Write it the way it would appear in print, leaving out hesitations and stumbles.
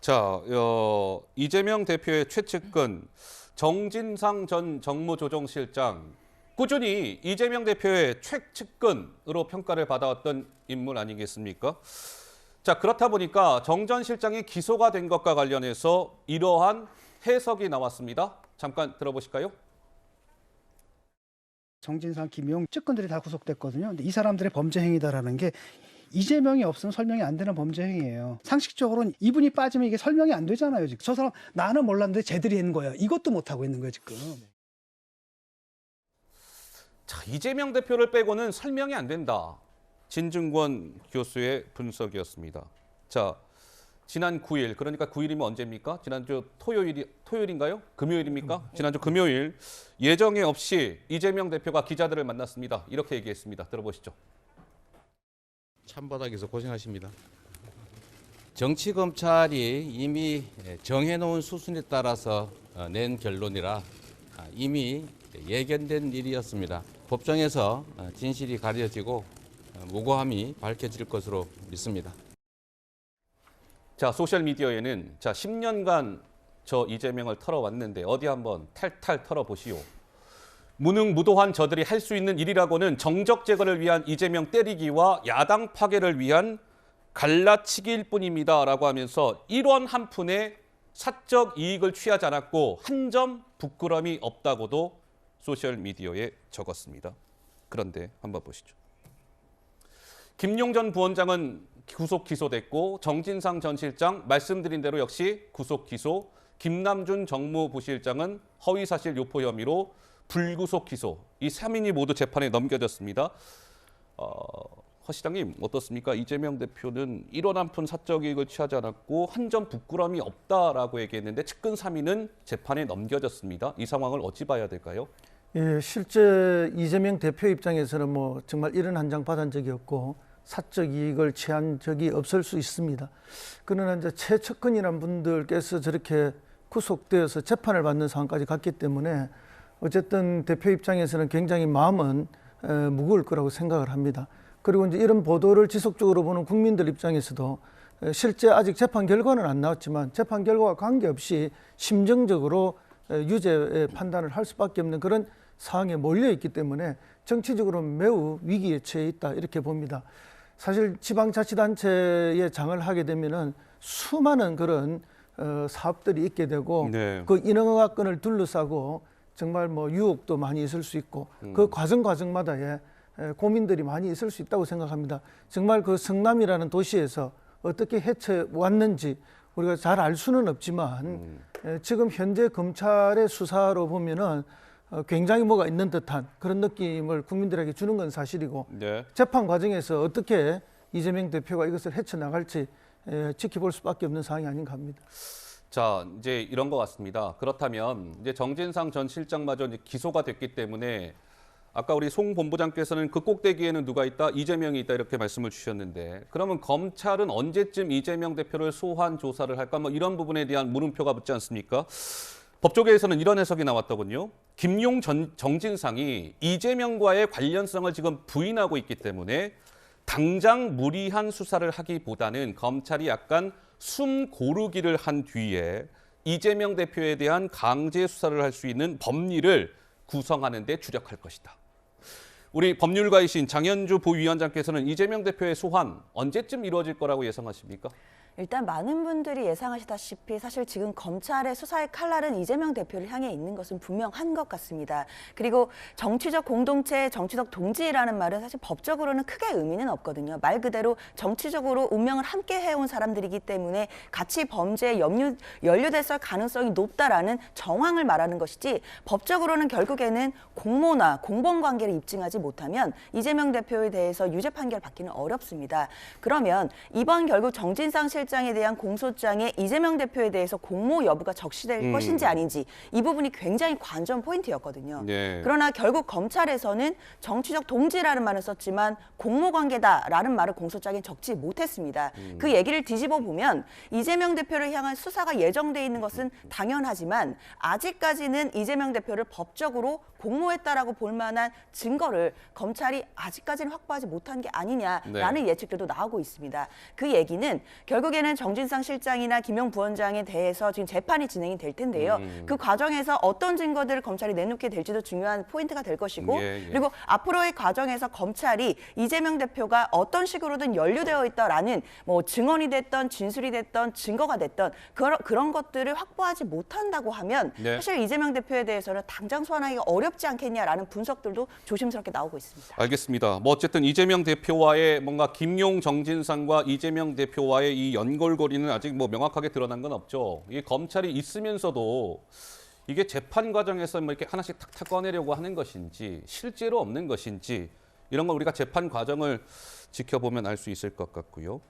자, 이재명 대표의 최측근 정진상 전 정무조정실장 꾸준히 이재명 대표의 최측근으로 평가를 받아왔던 인물 아니겠습니까? 자, 그렇다 보니까 정 전 실장이 기소가 된 것과 관련해서 이러한 해석이 나왔습니다. 잠깐 들어보실까요? 정진상, 김용 측근들이 다 구속됐거든요. 근데 이 사람들의 범죄 행위다라는 게 이재명이 없으면 설명이 안 되는 범죄 행위예요. 상식적으로는 이분이 빠지면 이게 설명이 안 되잖아요. 지금 저 사람 나는 몰랐는데 쟤들이 했는 거야. 이것도 못 하고 있는 거예요 지금. 자, 이재명 대표를 빼고는 설명이 안 된다. 진중권 교수의 분석이었습니다. 자, 지난 9일, 그러니까 9일이면 언제입니까? 지난주 토요일인가요? 금요일입니까? 지난주 금요일 예정에 없이 이재명 대표가 기자들을 만났습니다. 이렇게 얘기했습니다. 들어보시죠. 찬바닥에서 고생하십니다. 정치검찰이 이미 정해놓은 수순에 따라서 낸 결론이라 이미 예견된 일이었습니다. 법정에서 진실이 가려지고 무고함이 밝혀질 것으로 믿습니다. 자, 소셜미디어에는 10년간 저 이재명을 털어왔는데 어디 한번 탈탈 털어보시오. 무능무도한 저들이 할 수 있는 일이라고는 정적 제거를 위한 이재명 때리기와 야당 파괴를 위한 갈라치기일 뿐입니다. 라고 하면서 1원 한 푼의 사적 이익을 취하지 않았고 한 점 부끄럼이 없다고도 소셜미디어에 적었습니다. 그런데 한번 보시죠. 김용 전 부원장은 구속 기소됐고 정진상 전 실장 말씀드린 대로 역시 구속 기소, 김남준 정무부실장은 허위사실 유포 혐의로 불구속 기소. 이 3인이 모두 재판에 넘겨졌습니다. 허 시장님 어떻습니까? 이재명 대표는 1원 한 푼 사적 이익을 취하지 않았고 한 점 부끄럼이 없다라고 얘기했는데 측근 3인은 재판에 넘겨졌습니다. 이 상황을 어찌 봐야 될까요? 예, 실제 이재명 대표 입장에서는 뭐 정말 1원 한 장 받은 적이 없고 사적 이익을 취한 적이 없을 수 있습니다. 그러나 이제 최측근이란 분들께서 저렇게 구속되어서 재판을 받는 상황까지 갔기 때문에 어쨌든 대표 입장에서는 굉장히 마음은 무거울 거라고 생각을 합니다. 그리고 이제 이런 보도를 지속적으로 보는 국민들 입장에서도 실제 아직 재판 결과는 안 나왔지만 재판 결과와 관계없이 심정적으로 유죄의 판단을 할 수밖에 없는 그런 상황에 몰려 있기 때문에 정치적으로 매우 위기에 처해 있다 이렇게 봅니다. 사실 지방자치단체에 장을 하게 되면은 수많은 그런 사업들이 있게 되고 네. 그 인허가권을 둘러싸고 정말 뭐 유혹도 많이 있을 수 있고 그 과정마다에 고민들이 많이 있을 수 있다고 생각합니다. 정말 그 성남이라는 도시에서 어떻게 해쳐 왔는지 우리가 잘 알 수는 없지만 지금 현재 검찰의 수사로 보면은 굉장히 뭐가 있는 듯한 그런 느낌을 국민들에게 주는 건 사실이고 네. 재판 과정에서 어떻게 이재명 대표가 이것을 헤쳐나갈지 지켜볼 수밖에 없는 상황이 아닌가 합니다. 자, 이제 이런 것 같습니다. 그렇다면 이제 정진상 전 실장마저 이제 기소가 됐기 때문에 아까 우리 송 본부장께서는 그 꼭대기에는 누가 있다? 이재명이 있다 이렇게 말씀을 주셨는데 그러면 검찰은 언제쯤 이재명 대표를 소환 조사를 할까? 뭐 이런 부분에 대한 물음표가 붙지 않습니까? 법조계에서는 이런 해석이 나왔더군요. 김용 정진상이 이재명과의 관련성을 지금 부인하고 있기 때문에 당장 무리한 수사를 하기보다는 검찰이 약간 숨 고르기를 한 뒤에 이재명 대표에 대한 강제 수사를 할 수 있는 법리를 구성하는 데 주력할 것이다. 우리 법률가이신 장현주 부위원장께서는 이재명 대표의 소환 언제쯤 이루어질 거라고 예상하십니까? 일단 많은 분들이 예상하시다시피 사실 지금 검찰의 수사의 칼날은 이재명 대표를 향해 있는 것은 분명한 것 같습니다. 그리고 정치적 공동체, 정치적 동지라는 말은 사실 법적으로는 크게 의미는 없거든요. 말 그대로 정치적으로 운명을 함께 해온 사람들이기 때문에 같이 범죄에 연루됐을 가능성이 높다라는 정황을 말하는 것이지 법적으로는 결국에는 공모나 공범관계를 입증하지 못하면 이재명 대표에 대해서 유죄 판결 받기는 어렵습니다. 그러면 이번 결국 정진상 실장에 대한 공소장에 이재명 대표에 대해서 공모 여부가 적시될 것인지 아닌지 이 부분이 굉장히 관전 포인트였거든요. 네. 그러나 결국 검찰에서는 정치적 동지라는 말을 썼지만 공모 관계다라는 말을 공소장에 적지 못했습니다. 그 얘기를 뒤집어 보면 이재명 대표를 향한 수사가 예정돼 있는 것은 당연하지만 아직까지는 이재명 대표를 법적으로 공모했다라고 볼 만한 증거를 검찰이 아직까지는 확보하지 못한 게 아니냐라는 예측들도 나오고 있습니다. 그 얘기는 결국에 내일모레는 정진상 실장이나 김용 부원장에 대해서 지금 재판이 진행이 될 텐데요. 그 과정에서 어떤 증거들을 검찰이 내놓게 될지도 중요한 포인트가 될 것이고 예, 예. 그리고 앞으로의 과정에서 검찰이 이재명 대표가 어떤 식으로든 연루되어 있다라는 뭐 증언이 됐던 진술이 됐던 증거가 됐던 그런 것들을 확보하지 못한다고 하면 네. 사실 이재명 대표에 대해서는 당장 소환하기가 어렵지 않겠냐라는 분석들도 조심스럽게 나오고 있습니다. 알겠습니다. 뭐 어쨌든 이재명 대표와의 뭔가 김용, 정진상과 이재명 대표와의 이 연골고리는 아직 뭐 명확하게 드러난 건 없죠. 이 검찰이 있으면서도 이게 재판 과정에서 뭐 이렇게 하나씩 탁탁 꺼내려고 하는 것인지 실제로 없는 것인지 이런 걸 우리가 재판 과정을 지켜보면 알 수 있을 것 같고요.